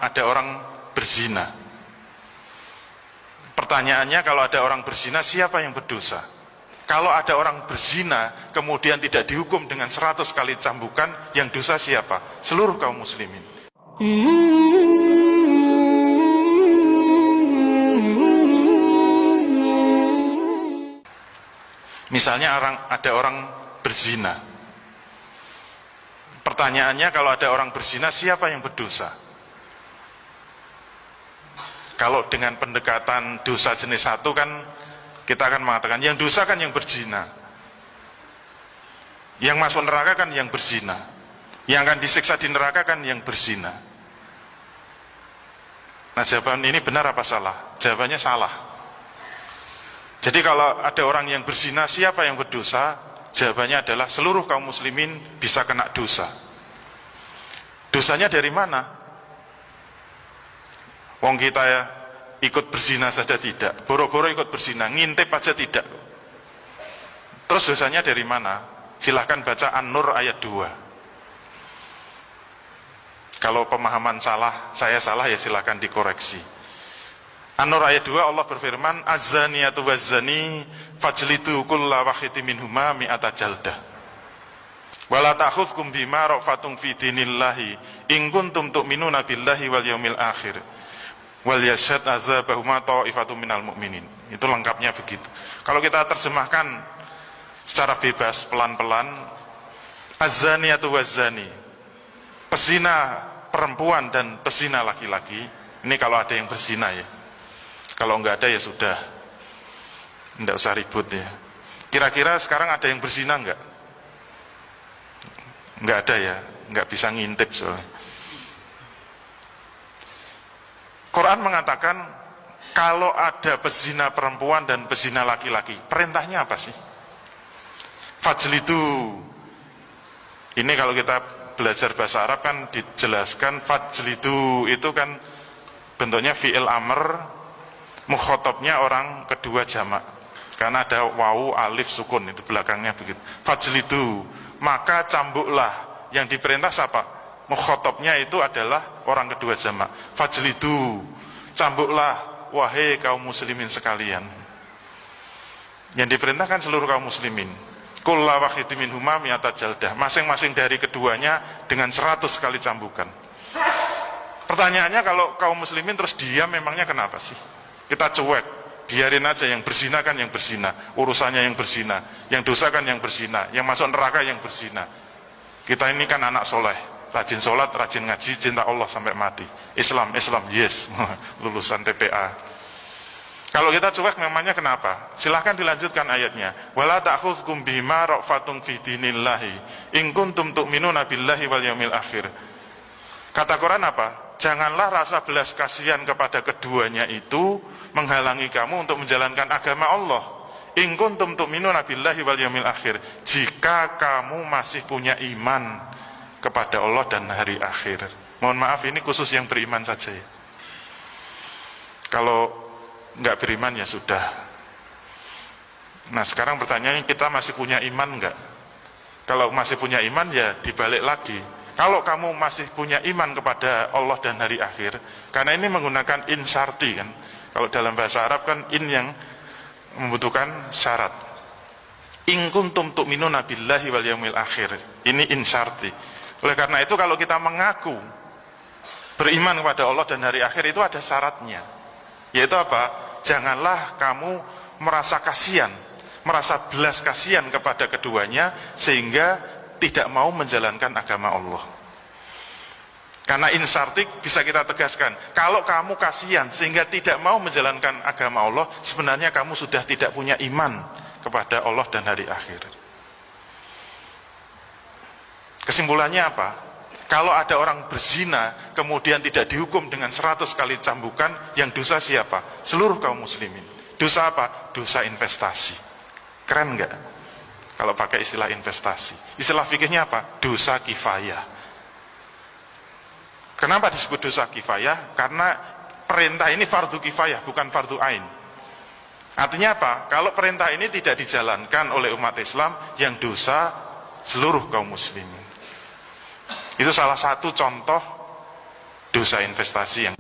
ada orang berzina. Pertanyaannya, kalau ada orang berzina, siapa yang berdosa? Kalau ada orang berzina kemudian tidak dihukum dengan 100 kali cambukan, yang dosa siapa? Seluruh kaum muslimin. Misalnya ada orang berzina. Pertanyaannya, kalau ada orang berzina, siapa yang berdosa? Kalau dengan pendekatan dosa jenis satu kan kita akan mengatakan yang dosa kan yang berzina, yang masuk neraka kan yang berzina, yang akan disiksa di neraka kan yang berzina. Nah, jawaban ini benar apa salah? Jawabannya salah. Jadi kalau ada orang yang berzina, siapa yang berdosa? Jawabannya adalah seluruh kaum muslimin bisa kena dosa. Dosanya dari mana? Wong kita ya ikut berzina saja tidak, boro-boro ikut berzina, ngintip aja tidak. Terus dosanya dari mana? Silahkan baca An-Nur ayat 2. Kalau pemahaman salah, saya salah ya silahkan dikoreksi. An-Nur ayat 2 Allah berfirman, Az-zaniyatu waz-zani fajlidu kulla wahidin minhuma mi'ata jaldah. Wala ta'khudhukum bima ra'fatum fi dinillahi in kuntum tu'minuna billahi wal yaumil akhir. Wal yashhad azabahuma ta'ifatum minal mu'minin. Itu lengkapnya begitu. Kalau kita terjemahkan secara bebas, pelan-pelan, az-zaniyatu waz-zani, pezina perempuan dan pezina laki-laki. Ini kalau ada yang berzina ya. Kalau enggak ada ya sudah, enggak usah ribut ya. Kira-kira sekarang ada yang berzina enggak? Enggak ada ya, enggak bisa ngintip soalnya. Quran mengatakan kalau ada pezina perempuan dan pezina laki-laki, perintahnya apa sih? Fajlidu. Ini kalau kita belajar bahasa Arab kan dijelaskan fajlidu itu kan bentuknya fi'il amr, mukhotabnya orang kedua jamak. Karena ada wawu, alif, sukun, itu belakangnya begitu. Fajlidu, maka cambuklah. Yang diperintah siapa? Mukhotabnya itu adalah orang kedua jamak. Fajlidu, cambuklah wahai kaum muslimin sekalian. Yang diperintahkan seluruh kaum muslimin. Kulla wahidin minhuma mi'ata jaldah. Masing-masing dari keduanya dengan 100 kali cambukan. Pertanyaannya, kalau kaum muslimin terus diam, memangnya kenapa sih? Kita cuek, biarin aja, yang berzina kan yang berzina, urusannya yang berzina, yang dosa kan yang berzina, yang masuk neraka yang berzina. Kita ini kan anak soleh, rajin sholat, rajin ngaji, cinta Allah sampai mati. Islam, yes, lulusan TPA. Kalau kita cuek memangnya kenapa? Silahkan dilanjutkan ayatnya. Wala ta'khudhukum bima ra'fatum fi dinillahi in kuntum tu'minuna billahi wal yaumil akhir. Kata Quran apa? Janganlah rasa belas kasihan kepada keduanya itu menghalangi kamu untuk menjalankan agama Allah. In kuntum tu'minuna billahi wal yaumil akhir. Jika kamu masih punya iman kepada Allah dan hari akhir. Mohon maaf, ini khusus yang beriman saja ya. Kalau nggak beriman ya sudah. Nah, sekarang pertanyaannya, kita masih punya iman nggak? Kalau masih punya iman ya dibalik lagi. Kalau kamu masih punya iman kepada Allah dan hari akhir, karena ini menggunakan in syarti kan. Kalau dalam bahasa Arab kan in yang membutuhkan syarat. In kuntum tu'minuna billahi wal yaumil akhir. Ini in syarti. Oleh karena itu kalau kita mengaku beriman kepada Allah dan hari akhir, itu ada syaratnya. Yaitu apa? Janganlah kamu merasa kasihan, merasa belas kasihan kepada keduanya sehingga tidak mau menjalankan agama Allah. Karena insartik bisa kita tegaskan, kalau kamu kasihan sehingga tidak mau menjalankan agama Allah, sebenarnya kamu sudah tidak punya iman kepada Allah dan hari akhir. Kesimpulannya apa? Kalau ada orang berzina kemudian tidak dihukum dengan 100 kali cambukan, yang dosa siapa? Seluruh kaum muslimin. Dosa apa? Dosa investasi. Keren nggak? Kalau pakai istilah investasi. Istilah fikihnya apa? Dosa kifayah. Kenapa disebut dosa kifayah? Karena perintah ini fardu kifayah, bukan fardu ain. Artinya apa? Kalau perintah ini tidak dijalankan oleh umat Islam, yang dosa seluruh kaum muslimin. Itu salah satu contoh dosa investasi yang